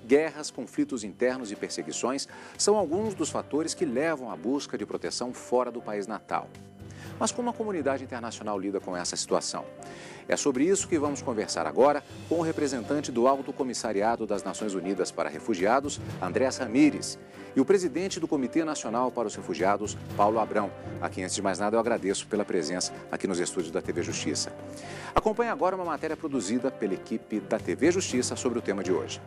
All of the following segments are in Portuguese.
Guerras, conflitos internos e perseguições são alguns dos fatores que levam à busca de proteção fora do país natal. Mas como a comunidade internacional lida com essa situação? É sobre isso que vamos conversar agora com o representante do Alto Comissariado das Nações Unidas para Refugiados, Andrés Ramírez, e o presidente do Comitê Nacional para os Refugiados, Paulo Abrão, a quem, antes de mais nada, eu agradeço pela presença aqui nos estúdios da TV Justiça. Acompanhe agora uma matéria produzida pela equipe da TV Justiça sobre o tema de hoje.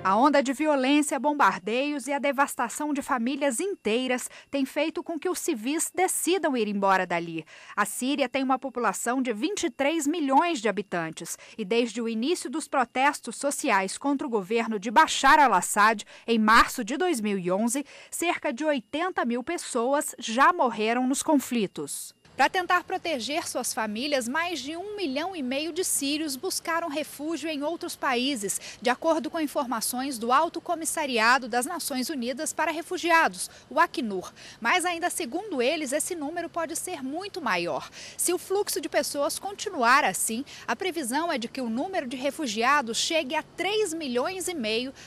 A onda de violência, bombardeios e a devastação de famílias inteiras tem feito com que os civis decidam ir embora dali. A Síria tem uma população de 23 milhões de habitantes e desde o início dos protestos sociais contra o governo de Bashar al-Assad, em março de 2011, cerca de 80 mil pessoas já morreram nos conflitos. Para tentar proteger suas famílias, mais de 1,5 milhão de sírios buscaram refúgio em outros países, de acordo com informações do Alto Comissariado das Nações Unidas para Refugiados, o Acnur. Mas ainda segundo eles, esse número pode ser muito maior. Se o fluxo de pessoas continuar assim, a previsão é de que o número de refugiados chegue a 3,5 milhões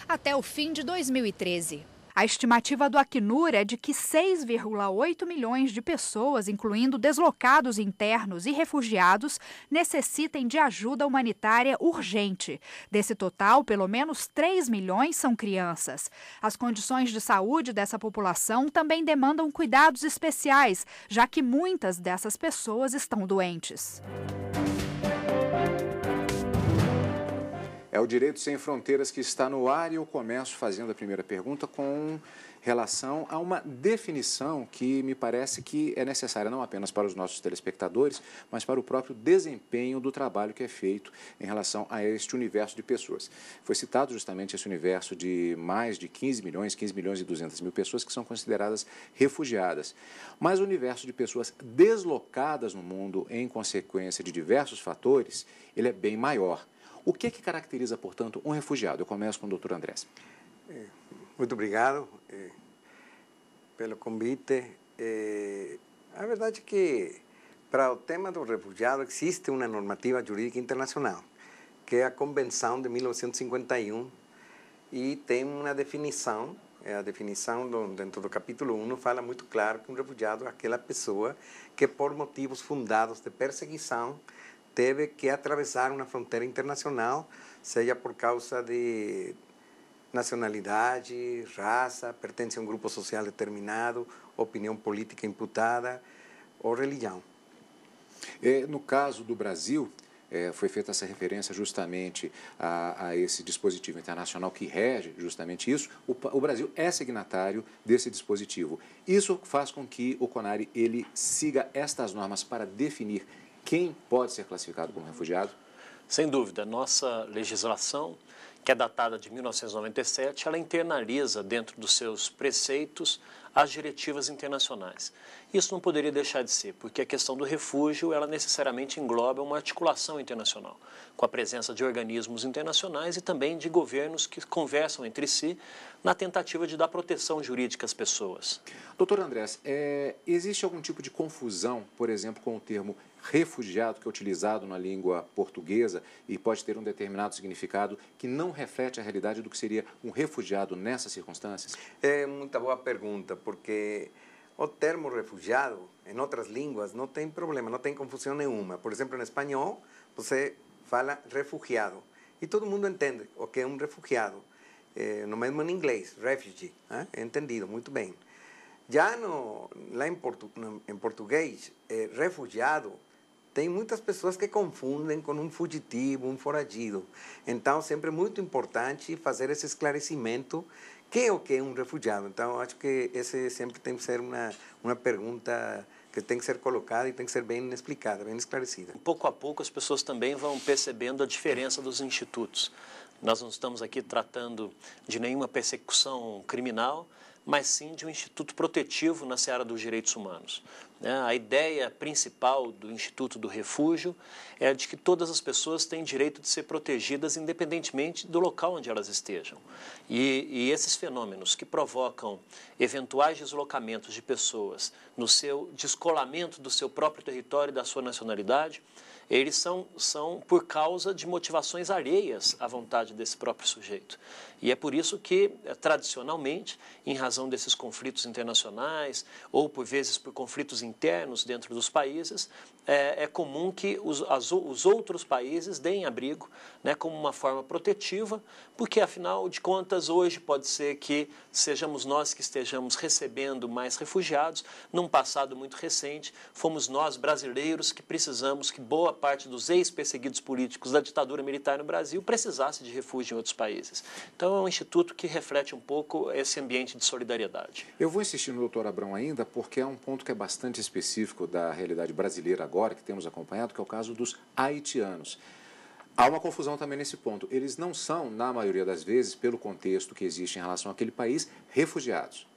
até o fim de 2013. A estimativa do Acnur é de que 6,8 milhões de pessoas, incluindo deslocados internos e refugiados, necessitem de ajuda humanitária urgente. Desse total, pelo menos 3 milhões são crianças. As condições de saúde dessa população também demandam cuidados especiais, já que muitas dessas pessoas estão doentes. É o Direito Sem Fronteiras que está no ar e eu começo fazendo a primeira pergunta com relação a uma definição que me parece que é necessária não apenas para os nossos telespectadores, mas para o próprio desempenho do trabalho que é feito em relação a este universo de pessoas. Foi citado justamente esse universo de mais de 15 milhões e 200 mil pessoas que são consideradas refugiadas. Mas o universo de pessoas deslocadas no mundo em consequência de diversos fatores, ele é bem maior. O que caracteriza, portanto, um refugiado? Eu começo com o doutor Andrés. Muito obrigado pelo convite. A verdade é que, para o tema do refugiado, existe uma normativa jurídica internacional, que é a Convenção de 1951, e tem uma definição, a definição dentro do capítulo 1 fala muito claro que um refugiado é aquela pessoa que, por motivos fundados de perseguição, teve que atravessar uma fronteira internacional, seja por causa de nacionalidade, raça, pertence a um grupo social determinado, opinião política imputada ou religião. No caso do Brasil, foi feita essa referência justamente a esse dispositivo internacional que rege justamente isso. O Brasil é signatário desse dispositivo. Isso faz com que o CONARE ele siga estas normas para definir quem pode ser classificado como refugiado? Sem dúvida. Nossa legislação, que é datada de 1997, ela internaliza dentro dos seus preceitos as diretivas internacionais. Isso não poderia deixar de ser, porque a questão do refúgio, ela necessariamente engloba uma articulação internacional, com a presença de organismos internacionais e também de governos que conversam entre si na tentativa de dar proteção jurídica às pessoas. Doutor Andrés, existe algum tipo de confusão, por exemplo, com o termo refugiado, que é utilizado na língua portuguesa e pode ter um determinado significado que não reflete a realidade do que seria um refugiado nessas circunstâncias? É muita boa pergunta, porque o termo refugiado, em outras línguas, não tem problema, não tem confusão nenhuma. Por exemplo, em espanhol, você fala refugiado e todo mundo entende o que é um refugiado. No mesmo em inglês, refugee, é entendido muito bem. Já lá em português, refugiado, tem muitas pessoas que confundem com um fugitivo, um foragido. Então, sempre é muito importante fazer esse esclarecimento, que é o que é um refugiado. Então, acho que esse sempre tem que ser uma pergunta que tem que ser colocada e tem que ser bem explicada, bem esclarecida. Pouco a pouco, as pessoas também vão percebendo a diferença dos institutos. Nós não estamos aqui tratando de nenhuma persecução criminal, mas sim de um instituto protetivo na seara dos direitos humanos. A ideia principal do Instituto do Refúgio é de que todas as pessoas têm direito de ser protegidas independentemente do local onde elas estejam. E esses fenômenos que provocam eventuais deslocamentos de pessoas no seu descolamento do seu próprio território e da sua nacionalidade, eles são por causa de motivações alheias à vontade desse próprio sujeito. E é por isso que, tradicionalmente, em razão desses conflitos internacionais ou, por vezes, por conflitos internos dentro dos países, é comum que os outros países deem abrigo, né, como uma forma protetiva, porque, afinal de contas, hoje pode ser que sejamos nós que estejamos recebendo mais refugiados. Num passado muito recente, fomos nós, brasileiros, que precisamos que boa parte dos ex-perseguidos políticos da ditadura militar no Brasil precisasse de refúgio em outros países. Então, é um instituto que reflete um pouco esse ambiente de solidariedade. Eu vou insistir no doutor Abrão ainda, porque é um ponto que é bastante específico da realidade brasileira agora, que temos acompanhado, que é o caso dos haitianos. Há uma confusão também nesse ponto. Eles não são, na maioria das vezes, pelo contexto que existe em relação àquele país, refugiados.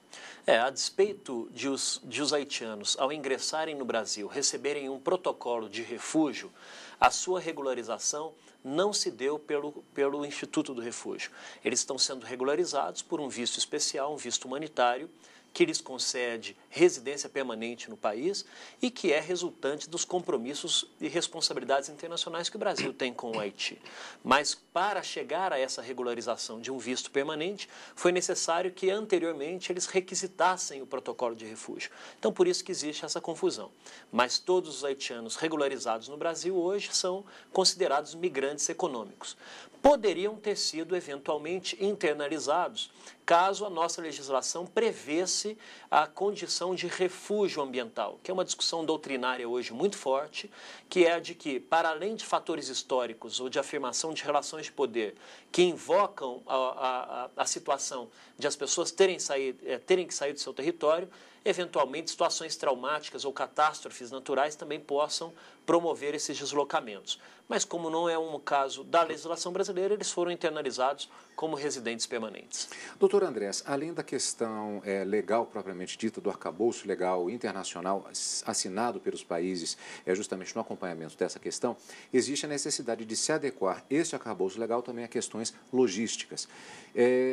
A despeito de os haitianos, ao ingressarem no Brasil, receberem um protocolo de refúgio, a sua regularização não se deu pelo Instituto do Refúgio. Eles estão sendo regularizados por um visto especial, um visto humanitário, que lhes concede residência permanente no país e que é resultante dos compromissos e responsabilidades internacionais que o Brasil tem com o Haiti. Mas para chegar a essa regularização de um visto permanente, foi necessário que anteriormente eles requisitassem o protocolo de refúgio. Então, por isso que existe essa confusão. Mas todos os haitianos regularizados no Brasil hoje são considerados migrantes econômicos. Poderiam ter sido eventualmente internalizados caso a nossa legislação prevesse a condição de refúgio ambiental, que é uma discussão doutrinária hoje muito forte, que é a de que, para além de fatores históricos ou de afirmação de relações de poder que invocam a situação de as pessoas terem que sair do seu território, eventualmente situações traumáticas ou catástrofes naturais também possam promover esses deslocamentos. Mas como não é um caso da legislação brasileira, eles foram internalizados como residentes permanentes. Doutor Andrés, além da questão legal propriamente dita, do arcabouço legal internacional assinado pelos países justamente no acompanhamento dessa questão, existe a necessidade de se adequar este arcabouço legal também a questões logísticas.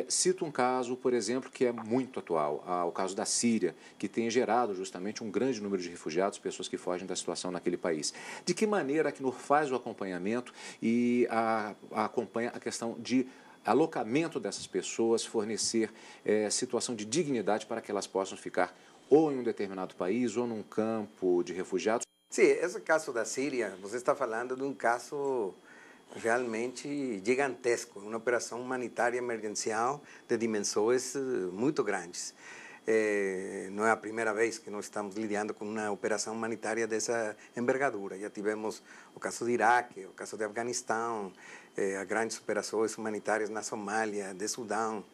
Cito um caso, por exemplo, que é muito atual, o caso da Síria, que tem gerado justamente um grande número de refugiados, pessoas que fogem da situação naquele país. De que maneira a Acnur faz o acompanhamento e acompanha a questão de alocamento dessas pessoas, fornecer situação de dignidade para que elas possam ficar ou em um determinado país ou num campo de refugiados? Sim, esse caso da Síria, você está falando de um caso realmente gigantesco, uma operação humanitária emergencial de dimensões muito grandes. Não é a primeira vez que nós estamos lidando com uma operação humanitária dessa envergadura. Já tivemos o caso do Iraque, o caso do Afeganistão, as grandes operações humanitárias na Somália, de Sudão.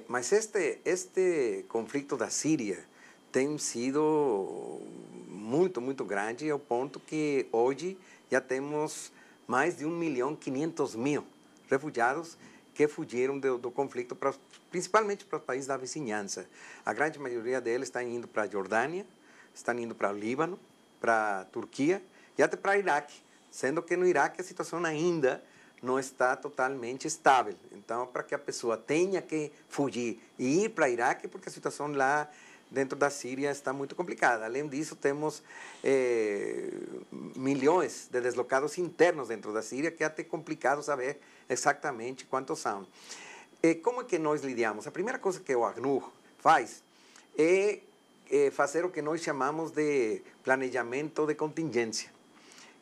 Mas este conflito da Síria tem sido muito, muito grande, ao ponto que hoje já temos mais de 1.500.000 refugiados que fugiram do conflito, principalmente para os países da vizinhança. A grande maioria deles está indo para a Jordânia, estão indo para o Líbano, para a Turquia e até para o Iraque, sendo que no Iraque a situação ainda não está totalmente estável. Então, para que a pessoa tenha que fugir e ir para o Iraque, porque a situação lá dentro da Síria está muito complicada. Além disso, temos milhões de deslocados internos dentro da Síria, que é até complicado saber exatamente quantos são. Como é que nós lidamos? A primeira coisa que o Acnur faz é fazer o que nós chamamos de planejamento de contingência,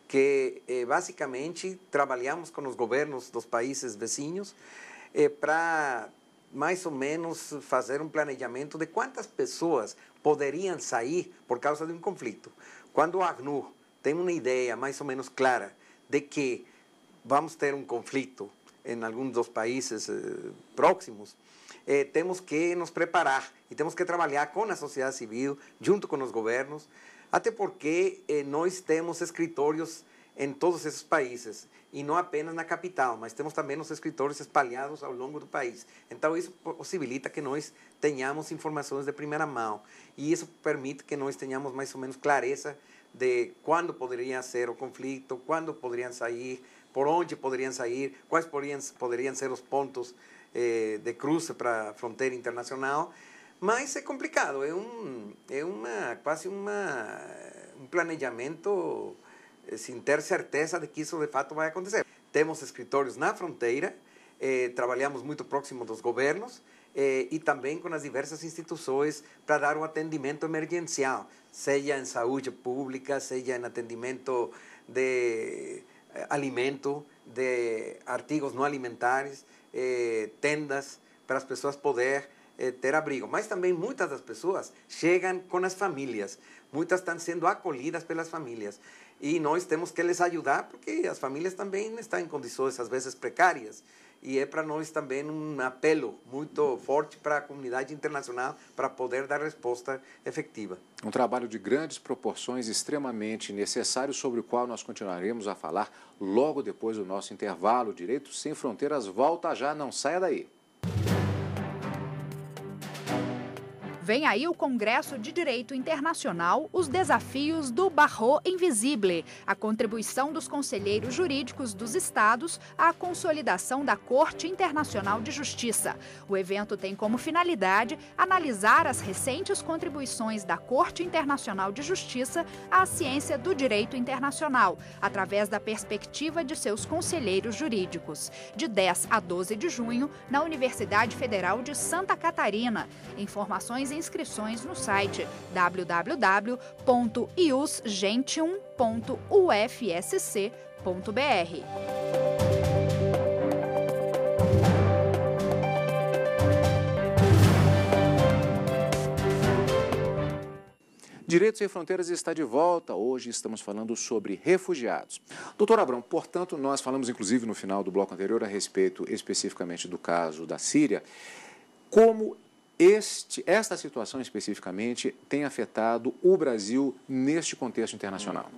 que basicamente trabalhamos com os governos dos países vizinhos para mais ou menos fazer um planejamento de quantas pessoas poderiam sair por causa de um conflito. Quando o Acnur tem uma ideia mais ou menos clara de que vamos ter um conflito em alguns dos países próximos, temos que nos preparar e temos que trabalhar com a sociedade civil, junto com os governos, até porque nós temos escritórios em todos esses países, e não apenas na capital, mas temos também os escritórios espalhados ao longo do país. Então, isso possibilita que nós tenhamos informações de primeira mão, e isso permite que nós tenhamos mais ou menos clareza de quando poderia ser o conflito, quando poderiam sair, por onde poderiam sair, quais poderiam ser os pontos de cruze para a fronteira internacional. Mas é complicado, quase um planejamento sem ter certeza de que isso de fato vai acontecer. Temos escritórios na fronteira, trabalhamos muito próximo dos governos e também com as diversas instituições para dar um atendimento emergencial, seja em saúde pública, seja em atendimento de alimento, de artigos não alimentares, tendas para as pessoas poderem ter abrigo. Mas também muitas das pessoas chegam com as famílias, muitas estão sendo acolhidas pelas famílias. E nós temos que les ajudar, porque as famílias também estão em condições, às vezes, precárias. E é para nós também um apelo muito forte para a comunidade internacional para poder dar resposta efetiva. Um trabalho de grandes proporções, extremamente necessário, sobre o qual nós continuaremos a falar logo depois do nosso intervalo. Direito Sem Fronteiras volta já, não saia daí. Vem aí o Congresso de Direito Internacional, os desafios do Barreau Invisible, a contribuição dos conselheiros jurídicos dos estados à consolidação da Corte Internacional de Justiça. O evento tem como finalidade analisar as recentes contribuições da Corte Internacional de Justiça à ciência do direito internacional, através da perspectiva de seus conselheiros jurídicos. De 10 a 12 de junho, na Universidade Federal de Santa Catarina. Informações e inscrições no site www.iusgentium.ufsc.br. Direito Sem Fronteiras está de volta. Hoje estamos falando sobre refugiados. Doutor Abrão, portanto, nós falamos inclusive no final do bloco anterior a respeito especificamente do caso da Síria. Como esta situação especificamente tem afetado o Brasil neste contexto internacional?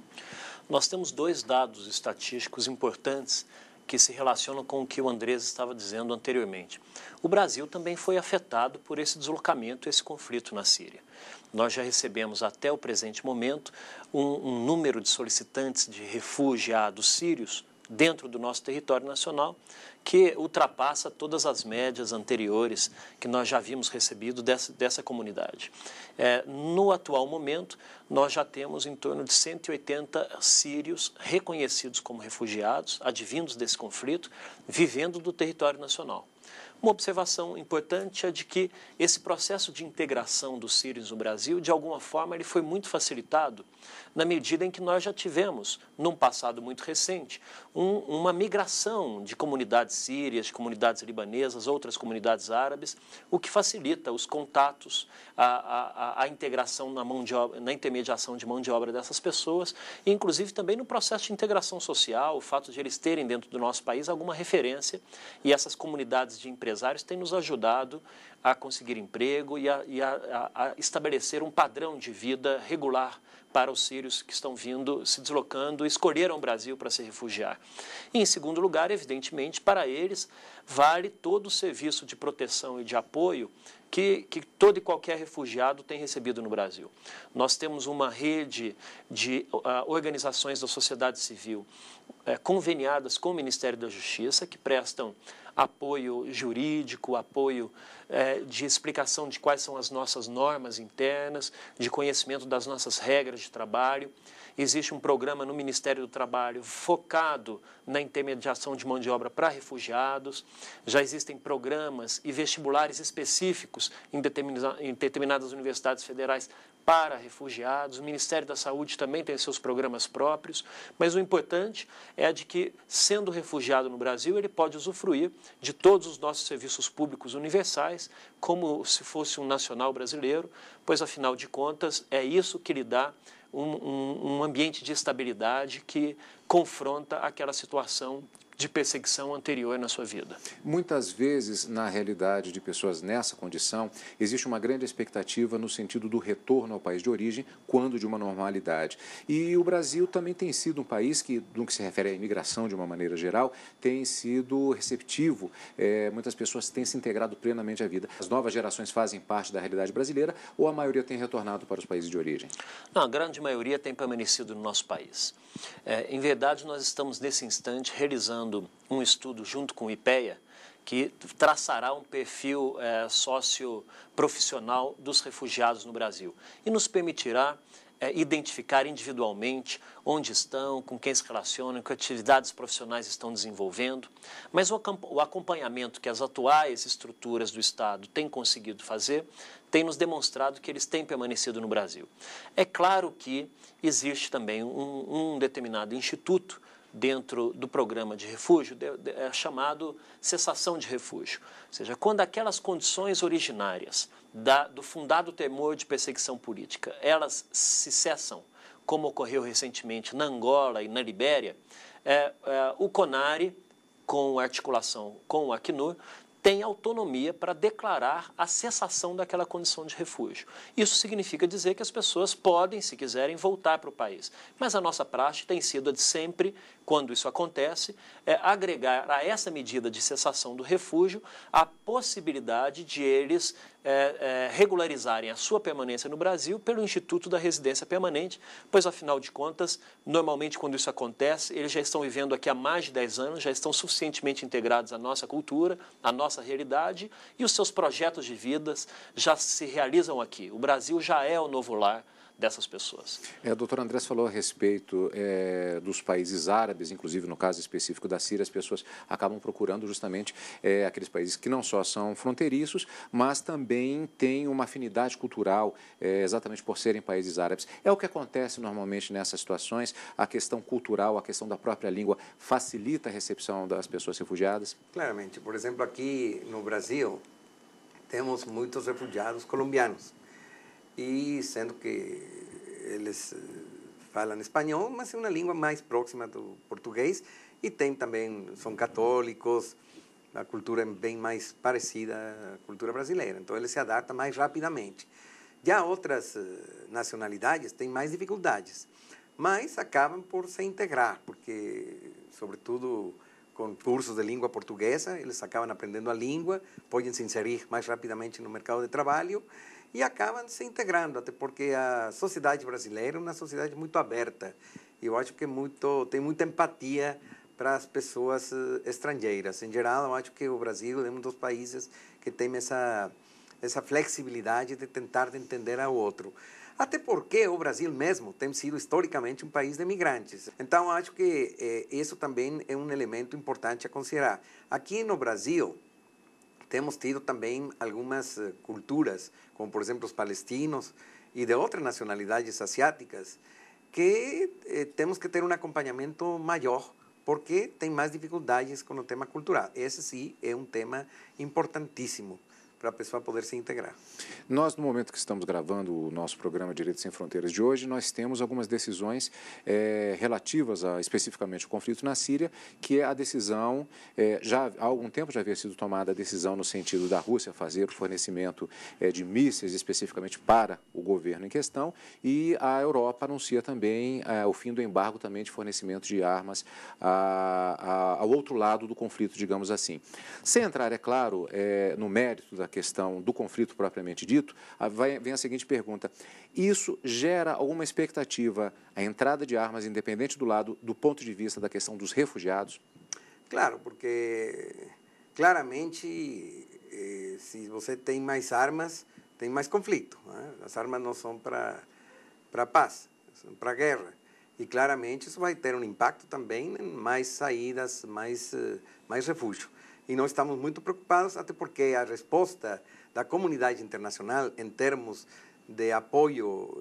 Nós temos dois dados estatísticos importantes que se relacionam com o que o Andrés estava dizendo anteriormente. O Brasil também foi afetado por esse deslocamento, esse conflito na Síria. Nós já recebemos até o presente momento um número de solicitantes de refugiados sírios dentro do nosso território nacional que ultrapassa todas as médias anteriores que nós já havíamos recebido dessa comunidade. No atual momento, nós já temos em torno de 180 sírios reconhecidos como refugiados, advindos desse conflito, vivendo do território nacional. Uma observação importante é de que esse processo de integração dos sírios no Brasil, de alguma forma, ele foi muito facilitado na medida em que nós já tivemos, num passado muito recente, uma migração de comunidades sírias, de comunidades libanesas, outras comunidades árabes, o que facilita os contatos, a integração na intermediação de mão de obra dessas pessoas, e inclusive também no processo de integração social, o fato de eles terem dentro do nosso país alguma referência, e essas comunidades de empresários têm nos ajudado a conseguir emprego e a estabelecer um padrão de vida regular para os sírios que estão vindo, se deslocando, escolheram o Brasil para se refugiar. E, em segundo lugar, evidentemente, para eles, vale todo o serviço de proteção e de apoio que todo e qualquer refugiado tem recebido no Brasil. Nós temos uma rede de organizações da sociedade civil conveniadas com o Ministério da Justiça, que prestam apoio jurídico, apoio de explicação de quais são as nossas normas internas, de conhecimento das nossas regras de trabalho. Existe um programa no Ministério do Trabalho focado na intermediação de mão de obra para refugiados. Já existem programas e vestibulares específicos em determinadas universidades federais para refugiados. O Ministério da Saúde também tem seus programas próprios, mas o importante é de que, sendo refugiado no Brasil, ele pode usufruir de todos os nossos serviços públicos universais, como se fosse um nacional brasileiro, pois, afinal de contas, é isso que lhe dá um ambiente de estabilidade que confronta aquela situação de perseguição anterior na sua vida. Muitas vezes, na realidade de pessoas nessa condição, existe uma grande expectativa no sentido do retorno ao país de origem, quando de uma normalidade. E o Brasil também tem sido um país que, no que se refere à imigração de uma maneira geral, tem sido receptivo. Muitas pessoas têm se integrado plenamente à vida. As novas gerações fazem parte da realidade brasileira ou a maioria tem retornado para os países de origem? Não, a grande maioria tem permanecido no nosso país. Em verdade, nós estamos nesse instante realizando um estudo junto com o IPEA que traçará um perfil socioprofissional dos refugiados no Brasil e nos permitirá identificar individualmente onde estão, com quem se relacionam, que atividades profissionais estão desenvolvendo. Mas o acompanhamento que as atuais estruturas do Estado têm conseguido fazer tem nos demonstrado que eles têm permanecido no Brasil. É claro que existe também um determinado instituto dentro do programa de refúgio, chamado cessação de refúgio. Ou seja, quando aquelas condições originárias do fundado temor de perseguição política, elas se cessam, como ocorreu recentemente na Angola e na Libéria, o CONARE, com articulação com o Acnur, tem autonomia para declarar a cessação daquela condição de refúgio. Isso significa dizer que as pessoas podem, se quiserem, voltar para o país. Mas a nossa praxe tem sido a de sempre, quando isso acontece, agregar a essa medida de cessação do refúgio a possibilidade de eles regularizarem a sua permanência no Brasil pelo Instituto da Residência Permanente, pois, afinal de contas, normalmente quando isso acontece, eles já estão vivendo aqui há mais de 10 anos, já estão suficientemente integrados à nossa cultura, à nossa realidade, e os seus projetos de vidas já se realizam aqui. O Brasil já é o novo lar dessas pessoas. O doutor Andrés falou a respeito dos países árabes, inclusive no caso específico da Síria, as pessoas acabam procurando justamente aqueles países que não só são fronteiriços, mas também têm uma afinidade cultural, exatamente por serem países árabes. É o que acontece normalmente nessas situações, a questão cultural, a questão da própria língua facilita a recepção das pessoas refugiadas? Claramente. Por exemplo, aqui no Brasil, temos muitos refugiados colombianos. E sendo que eles falam espanhol, mas é uma língua mais próxima do português e tem também, são católicos, a cultura é bem mais parecida à cultura brasileira, então eles se adaptam mais rapidamente. Já outras nacionalidades têm mais dificuldades, mas acabam por se integrar, porque, sobretudo, com cursos de língua portuguesa, eles acabam aprendendo a língua, podem se inserir mais rapidamente no mercado de trabalho e acabam se integrando, até porque a sociedade brasileira é uma sociedade muito aberta. E eu acho que tem muita empatia para as pessoas estrangeiras. Em geral, eu acho que o Brasil é um dos países que tem essa flexibilidade de tentar entender ao outro. Até porque o Brasil mesmo tem sido historicamente um país de imigrantes. Então, eu acho que isso também é um elemento importante a considerar. Aqui no Brasil, temos tido também algumas culturas, como por exemplo os palestinos e de outras nacionalidades asiáticas, que temos que ter um acompanhamento maior, porque tem mais dificuldades com o tema cultural. Esse sim é um tema importantíssimo para a pessoa poder se integrar. Nós, no momento que estamos gravando o nosso programa Direitos Sem Fronteiras de hoje, nós temos algumas decisões relativas especificamente ao conflito na Síria, que é a decisão, já há algum tempo já havia sido tomada a decisão no sentido da Rússia fazer o fornecimento de mísseis especificamente para o governo em questão, e a Europa anuncia também o fim do embargo também de fornecimento de armas ao outro lado do conflito, digamos assim. Sem entrar, é claro, no mérito da questão do conflito propriamente dito, vem a seguinte pergunta: isso gera alguma expectativa, a entrada de armas, independente do ponto de vista da questão dos refugiados? Claro, porque claramente, se você tem mais armas, tem mais conflito, né? As armas não são para paz, são para guerra. E claramente isso vai ter um impacto também em mais saídas, mais refúgio. E nós estamos muito preocupados, até porque a resposta da comunidade internacional em termos de apoio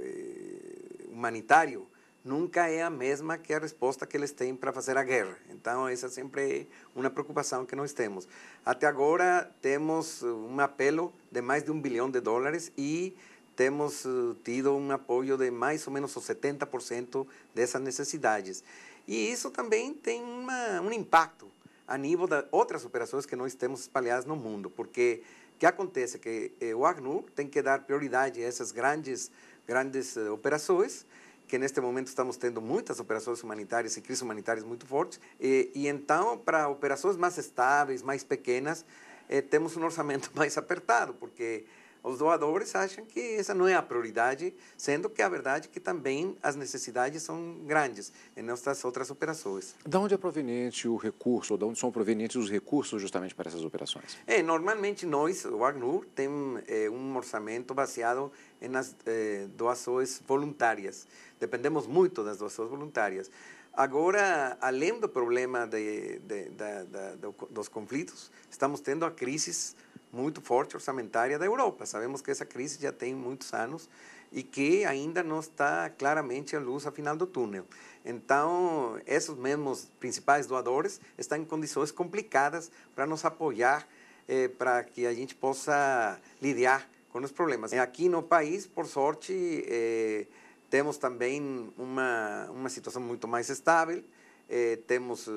humanitário nunca é a mesma que a resposta que eles têm para fazer a guerra. Então, essa sempre é uma preocupação que nós temos. Até agora, temos um apelo de mais de $1 bilhão e temos tido um apoio de mais ou menos os 70% dessas necessidades. E isso também tem um impacto, a nível de outras operações que nós temos espalhadas no mundo, porque o que acontece é que o ACNUR tem que dar prioridade a essas grandes operações, que neste momento estamos tendo muitas operações humanitárias e crises humanitárias muito fortes, e então, para operações mais estáveis, mais pequenas, temos um orçamento mais apertado, porque os doadores acham que essa não é a prioridade, sendo que a verdade é que também as necessidades são grandes em nossas outras operações. De onde é proveniente o recurso, ou de onde são provenientes os recursos justamente para essas operações? Normalmente nós, o ACNUR, tem um orçamento baseado nas doações voluntárias. Dependemos muito das doações voluntárias. Agora, além do problema dos conflitos, estamos tendo a crise muito forte orçamentária da Europa. Sabemos que essa crise já tem muitos anos e que ainda não está claramente a luz ao final do túnel. Então, esses mesmos principais doadores estão em condições complicadas para nos apoiar, para que a gente possa lidar com os problemas. Aqui no país, por sorte, temos também uma situação muito mais estável, temos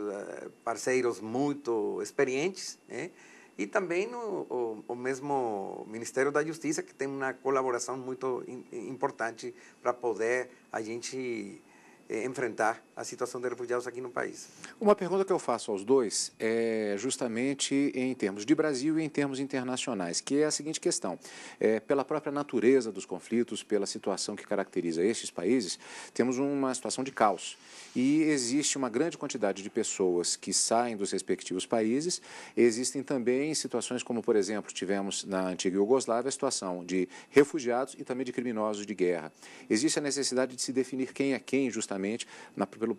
parceiros muito experientes, e também o mesmo Ministério da Justiça, que tem uma colaboração muito importante para poder a gente enfrentar a situação de refugiados aqui no país. Uma pergunta que eu faço aos dois é justamente em termos de Brasil e em termos internacionais, que é a seguinte questão. Pela própria natureza dos conflitos, pela situação que caracteriza estes países, temos uma situação de caos. E existe uma grande quantidade de pessoas que saem dos respectivos países. Existem também situações como, por exemplo, tivemos na antiga Iugoslávia a situação de refugiados e também de criminosos de guerra. Existe a necessidade de se definir quem é quem, justamente,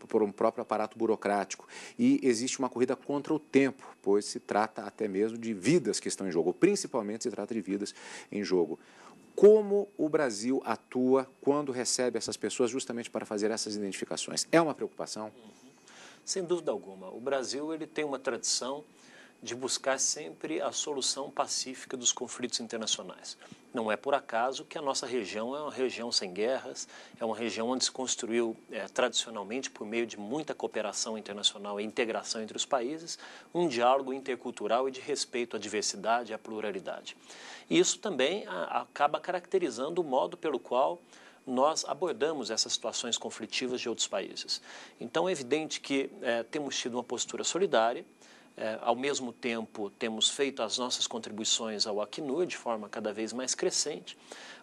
por um próprio aparato burocrático. E existe uma corrida contra o tempo, pois se trata até mesmo de vidas que estão em jogo, principalmente se trata de vidas em jogo. Como o Brasil atua quando recebe essas pessoas justamente para fazer essas identificações? É uma preocupação? Sem dúvida alguma. O Brasil ele tem uma tradição de buscar sempre a solução pacífica dos conflitos internacionais. Não é por acaso que a nossa região é uma região sem guerras, é uma região onde se construiu tradicionalmente, por meio de muita cooperação internacional e integração entre os países, um diálogo intercultural e de respeito à diversidade e à pluralidade. E isso também acaba caracterizando o modo pelo qual nós abordamos essas situações conflitivas de outros países. Então é evidente que temos tido uma postura solidária. Ao mesmo tempo, temos feito as nossas contribuições ao ACNUR de forma cada vez mais crescente,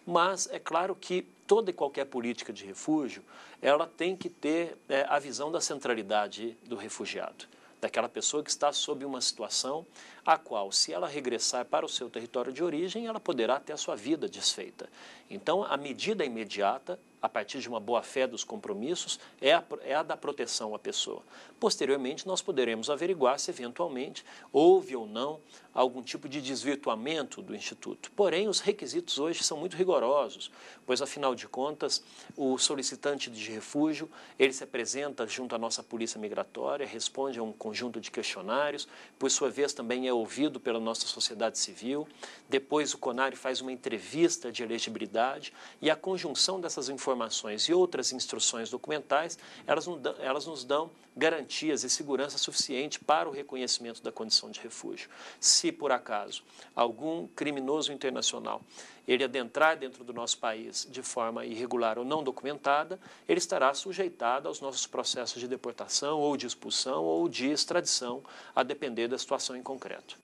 mas é claro que toda e qualquer política de refúgio, ela tem que ter a visão da centralidade do refugiado, daquela pessoa que está sob uma situação a qual, se ela regressar para o seu território de origem, ela poderá ter a sua vida desfeita. Então, a medida imediata, a partir de uma boa-fé dos compromissos, é a da proteção à pessoa. Posteriormente, nós poderemos averiguar se, eventualmente, houve ou não algum tipo de desvirtuamento do Instituto. Porém, os requisitos hoje são muito rigorosos, pois, afinal de contas, o solicitante de refúgio, ele se apresenta junto à nossa Polícia Migratória, responde a um conjunto de questionários, por sua vez também é ouvido pela nossa sociedade civil, depois o CONARE faz uma entrevista de elegibilidade e a conjunção dessas informações e outras instruções documentais, elas nos dão garantias e segurança suficiente para o reconhecimento da condição de refúgio. Se, por acaso, algum criminoso internacional ele adentrar dentro do nosso país de forma irregular ou não documentada, ele estará sujeitado aos nossos processos de deportação ou de expulsão ou de extradição, a depender da situação em concreto.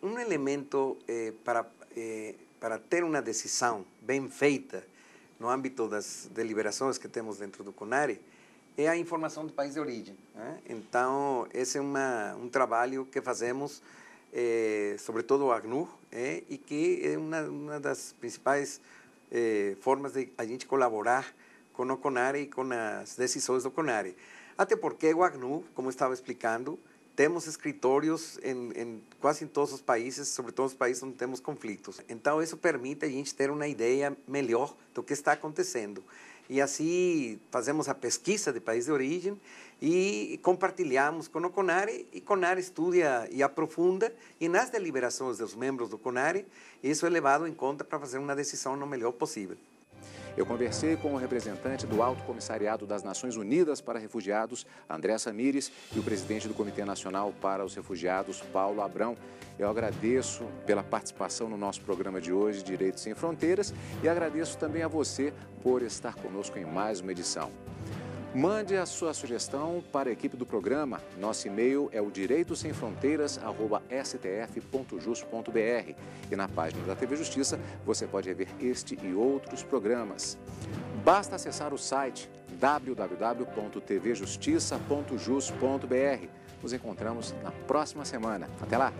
Um elemento para ter uma decisão bem feita no âmbito das deliberações que temos dentro do CONARE é a informação do país de origem, né? Então, esse é um trabalho que fazemos, sobretudo o ACNUR, e que é uma das principais formas de a gente colaborar com o CONARE e com as decisões do CONARE. Até porque o ACNUR, como estava explicando, temos escritórios quase em todos os países, sobretudo os países onde temos conflitos. Então, isso permite a gente ter uma ideia melhor do que está acontecendo. E assim fazemos a pesquisa de país de origem e compartilhamos com o CONARE, e o CONARE estuda e aprofunda, e nas deliberações dos membros do CONARE, isso é levado em conta para fazer uma decisão o melhor possível. Eu conversei com o representante do Alto Comissariado das Nações Unidas para Refugiados, André Samires, e o presidente do Comitê Nacional para os Refugiados, Paulo Abrão. Eu agradeço pela participação no nosso programa de hoje, Direitos Sem Fronteiras, e agradeço também a você por estar conosco em mais uma edição. Mande a sua sugestão para a equipe do programa. Nosso e-mail é o direitosemfronteiras@stf.jus.br. E na página da TV Justiça você pode rever este e outros programas. Basta acessar o site www.tvjustiça.jus.br. Nos encontramos na próxima semana. Até lá!